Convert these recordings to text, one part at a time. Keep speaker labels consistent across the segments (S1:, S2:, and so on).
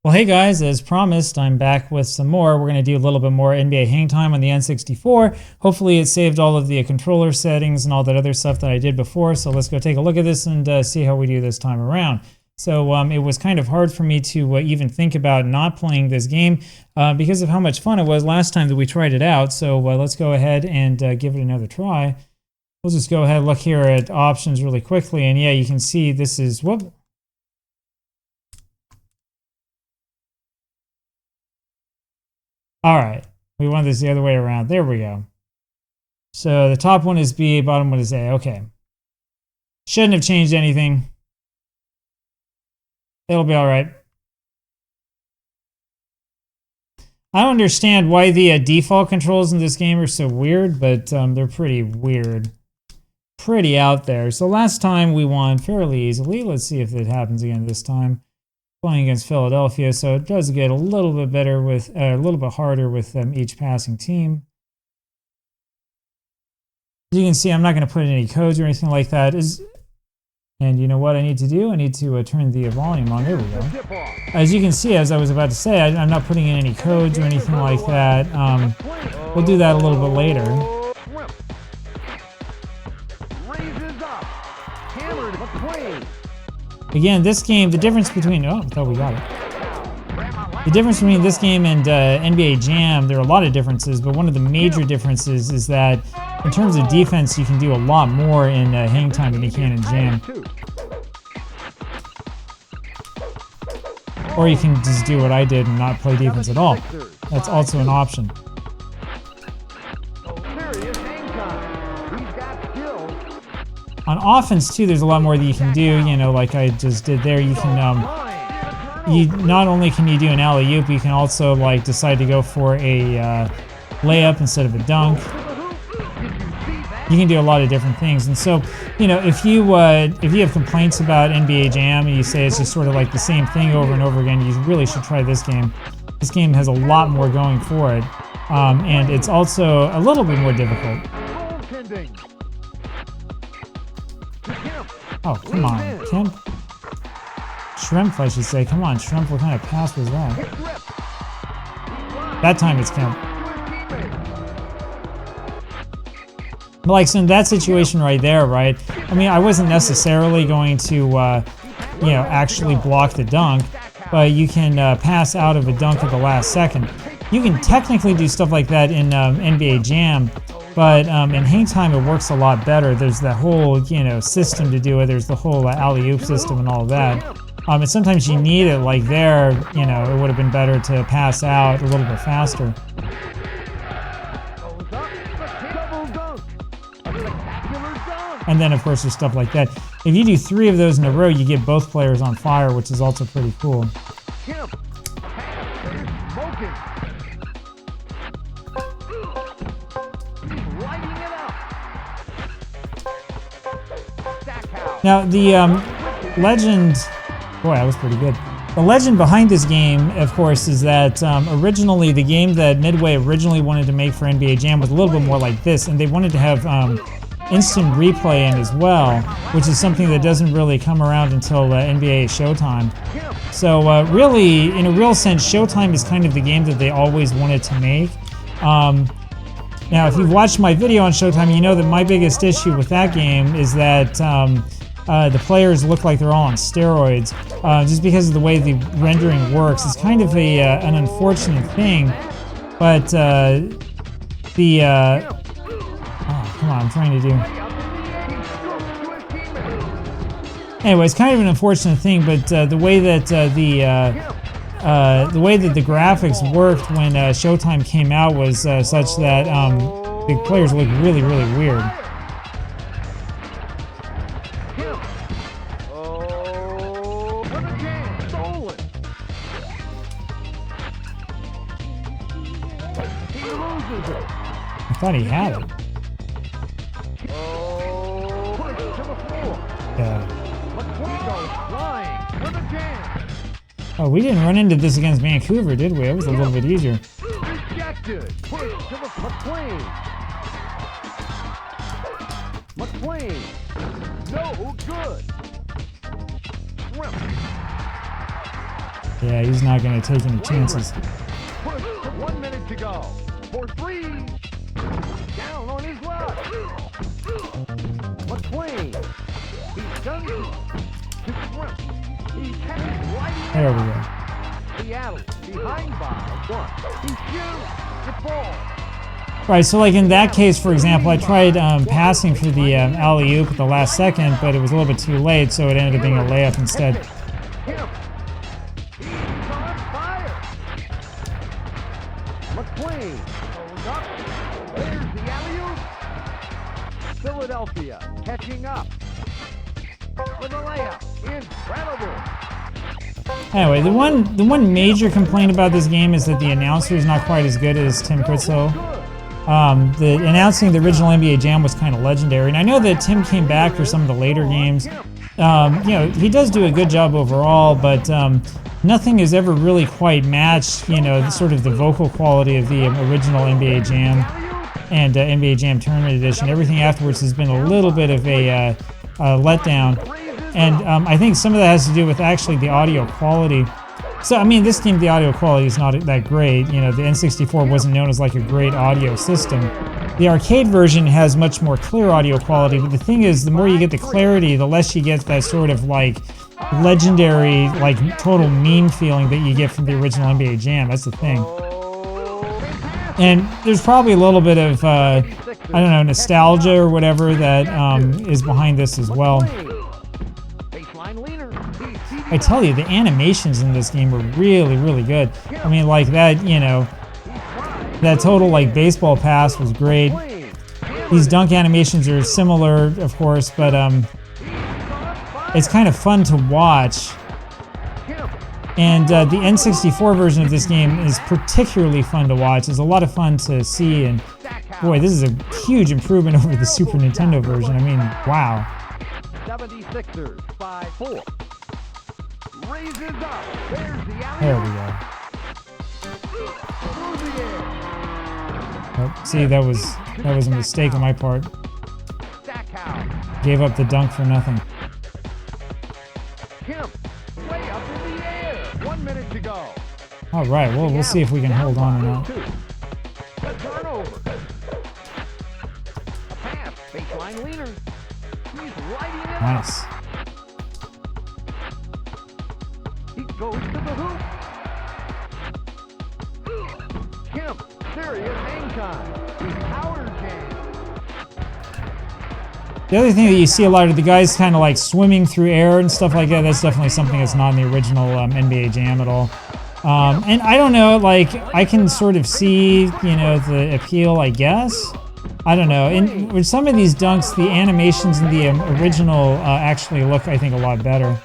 S1: Well, hey guys, as promised, I'm back with some more. We're going to do a little bit more NBA Hangtime on the N64. Hopefully it saved all of the controller settings and all that other stuff that I did before. So let's go take a look at this and see how we do this time around. So it was kind of hard for me to even think about not playing this game because of how much fun it was last time that we tried it out. So let's go ahead and give it another try. We'll just go ahead and look here at options really quickly. And yeah, you can see this is... Whoop. All right, we want this the other way around. There we go. So the top one is B, bottom one is A. Okay. Shouldn't have changed anything. It'll be all right. I don't understand why the default controls in this game are so weird, but they're pretty weird. Pretty out there. So last time we won fairly easily. Let's see if it happens again this time. Playing against Philadelphia, so it does get a little bit better with a little bit harder with each passing team. As you can see, I'm not going to put in any codes or anything like that. And you know what I need to do? I need to turn the volume on. There we go. As you can see, as I was about to say, I'm not putting in any codes or anything like that. We'll do that a little bit later. Again, this game, the difference between... Oh, I thought we got it. The difference between this game and NBA Jam, there are a lot of differences, but one of the major differences is that in terms of defense, you can do a lot more in Hangtime than you can in Jam. Or you can just do what I did and not play defense at all. That's also an option. On offense, too, there's a lot more that you can do, you know, like I just did there. You can, not only can you do an alley-oop, you can also, like, decide to go for a layup instead of a dunk. You can do a lot of different things. And so, you know, if you have complaints about NBA Jam and you say it's just sort of like the same thing over and over again, you really should try this game. This game has a lot more going for it. And it's also a little bit more difficult. Oh, come on, Kemp. Shrimp, I should say. Come on, Shrimp, what kind of pass was that? That time it's Kemp. But like, so in that situation right there, right? I mean, I wasn't necessarily going to, you know, actually block the dunk, but you can pass out of a dunk at the last second. You can technically do stuff like that in NBA Jam, but in Hangtime, it works a lot better. There's the whole, you know, system to do it. There's the whole alley-oop system and all of that. And sometimes you need it, like there, you know, it would have been better to pass out a little bit faster. And then, of course, there's stuff like that. If you do 3 of those in a row, you get both players on fire, which is also pretty cool. Now, the legend... Boy, that was pretty good. The legend behind this game, of course, is that originally the game that Midway originally wanted to make for NBA Jam was a little bit more like this, and they wanted to have instant replay in as well, which is something that doesn't really come around until NBA Showtime. So really, in a real sense, Showtime is kind of the game that they always wanted to make. Now, if you've watched my video on Showtime, you know that my biggest issue with that game is that the players look like they're all on steroids, just because of the way the rendering works. It's kind of an unfortunate thing, but oh, come on, I'm trying to do... Anyway, it's kind of an unfortunate thing, but the way that the graphics worked when Showtime came out was such that the players look really, really weird. I thought he had it. Oh, we didn't run into this against Vancouver, did we? It was a little bit easier. McLean, no good. Yeah, he's not going to take any chances.
S2: 1 minute to go. For 3. Down on his luck. McQueen. He's done to Shrimp. He's heading right in.
S1: There we go.
S2: Seattle behind by 1. He shoots. It falls.
S1: Right, so like in that case, for example, I tried passing for the alley-oop at the last second, but it was a little bit too late, so it ended up being a layup instead.
S2: He's on fire. McQueen goes up. There's the alley-oop. Philadelphia catching up with a layup. Incredible.
S1: Anyway, the one major complaint about this game is that the announcer is not quite as good as Tim Critzel. The announcing the original NBA Jam was kind of legendary, and I know that Tim came back for some of the later games. You know, he does do a good job overall, but nothing has ever really quite matched, you know, sort of the vocal quality of the original NBA Jam and NBA Jam Tournament Edition. Everything afterwards has been a little bit of a letdown, and I think some of that has to do with actually the audio quality. So, I mean, this game, the audio quality is not that great. You know, the N64 wasn't known as like a great audio system. The arcade version has much more clear audio quality, but the thing is, the more you get the clarity, the less you get that sort of like legendary, like total meme feeling that you get from the original NBA Jam. That's the thing. And there's probably a little bit of, I don't know, nostalgia or whatever that is behind this as well. I tell you, the animations in this game were really, really good. I mean, like that, you know, that total like baseball pass was great. These dunk animations are similar, of course, but it's kind of fun to watch. And the N64 version of this game is particularly fun to watch. It's a lot of fun to see, and boy, this is a huge improvement over the Super Nintendo version. I mean, wow.
S2: 76ers 5-4. Raises up. There's the alley.
S1: There we go. Oh, see, that was a mistake on my part. Gave up the dunk for nothing.
S2: Kemp, way up in the air. 1 minute to go.
S1: All right, well, we'll see if we can hold on or not.
S2: A turnover. A pass. Baseline leaner. He's lighting it up.
S1: Nice.
S2: He goes to the hoop. Kemp, serious hangtime. Power jam.
S1: The other thing that you see a lot of the guys kind of like swimming through air and stuff like that, that's definitely something that's not in the original NBA Jam at all. And I don't know, like, I can sort of see, you know, the appeal, I guess. I don't know. And with some of these dunks, the animations in the original actually look, I think, a lot better.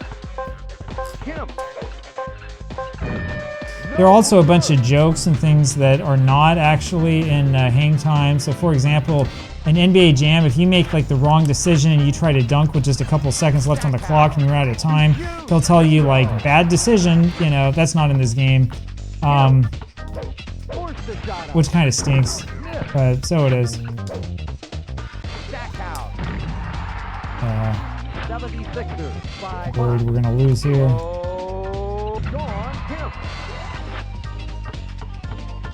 S1: There are also a bunch of jokes and things that are not actually in Hangtime. So, for example, in NBA Jam, if you make like the wrong decision and you try to dunk with just a couple seconds left on the clock and you're out of time, they'll tell you like, bad decision. You know, that's not in this game, which kind of stinks, but so it is. Worried we're gonna lose here.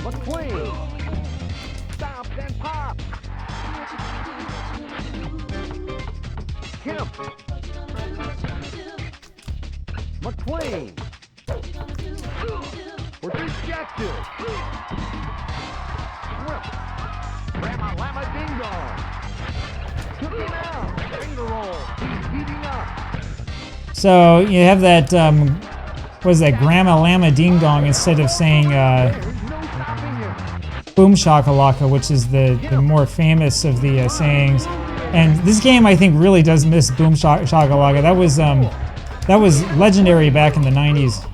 S2: McQueen stopped and popped. Kemp. McQueen. We're rejected. Grandma Lama Ding Dong. Took him out. Finger roll. He's heating up.
S1: So you have that, what is that, Grandma Lama Ding Dong instead of saying Boom Shakalaka, which is the more famous of the sayings. And this game, I think, really does miss Boom Shakalaka. That was legendary back in the 90s.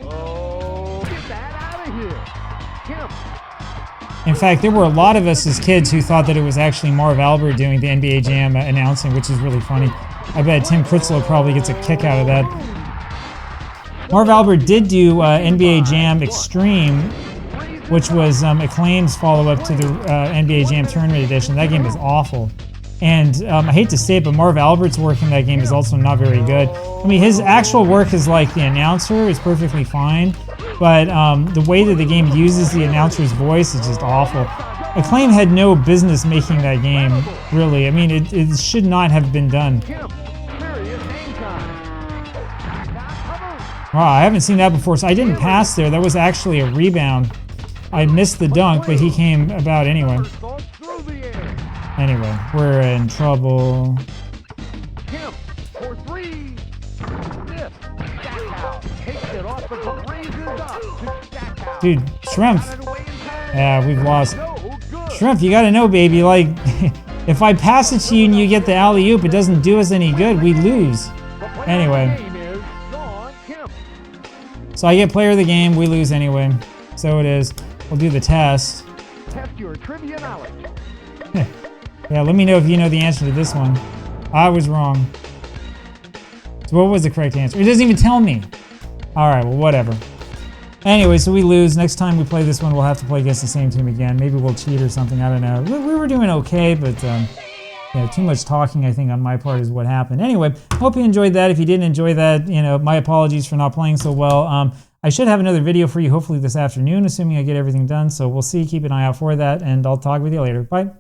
S2: Oh, get that out of here. Kemp.
S1: In fact, there were a lot of us as kids who thought that it was actually Marv Albert doing the NBA Jam announcing, which is really funny. I bet Tim Critzel probably gets a kick out of that. Marv Albert did do NBA Jam Extreme, which was Acclaim's follow-up to the NBA Jam Tournament Edition. That game is awful. And I hate to say it, but Marv Albert's work in that game is also not very good. I mean, his actual work as like the announcer is perfectly fine, but the way that the game uses the announcer's voice is just awful. Acclaim had no business making that game, really. I mean, it should not have been done. Wow, I haven't seen that before, so I didn't pass there. That was actually a rebound. I missed the dunk, but he came about anyway. Anyway, we're in trouble. Dude, Shrimp. Yeah, we've lost. Shrimp, you gotta know, baby, like, if I pass it to you and you get the alley-oop, it doesn't do us any good. We lose. Anyway. So I get player of the game, we lose anyway. So it is. We'll do the test.
S2: Test your trivia knowledge.
S1: Yeah, let me know if you know the answer to this one. I was wrong. So what was the correct answer? It doesn't even tell me. Alright, well, whatever. Anyway, so we lose. Next time we play this one, we'll have to play against the same team again. Maybe we'll cheat or something. I don't know. We were doing okay, but yeah, too much talking, I think, on my part is what happened. Anyway, hope you enjoyed that. If you didn't enjoy that, you know, my apologies for not playing so well. I should have another video for you hopefully this afternoon, assuming I get everything done. So we'll see. Keep an eye out for that, and I'll talk with you later. Bye.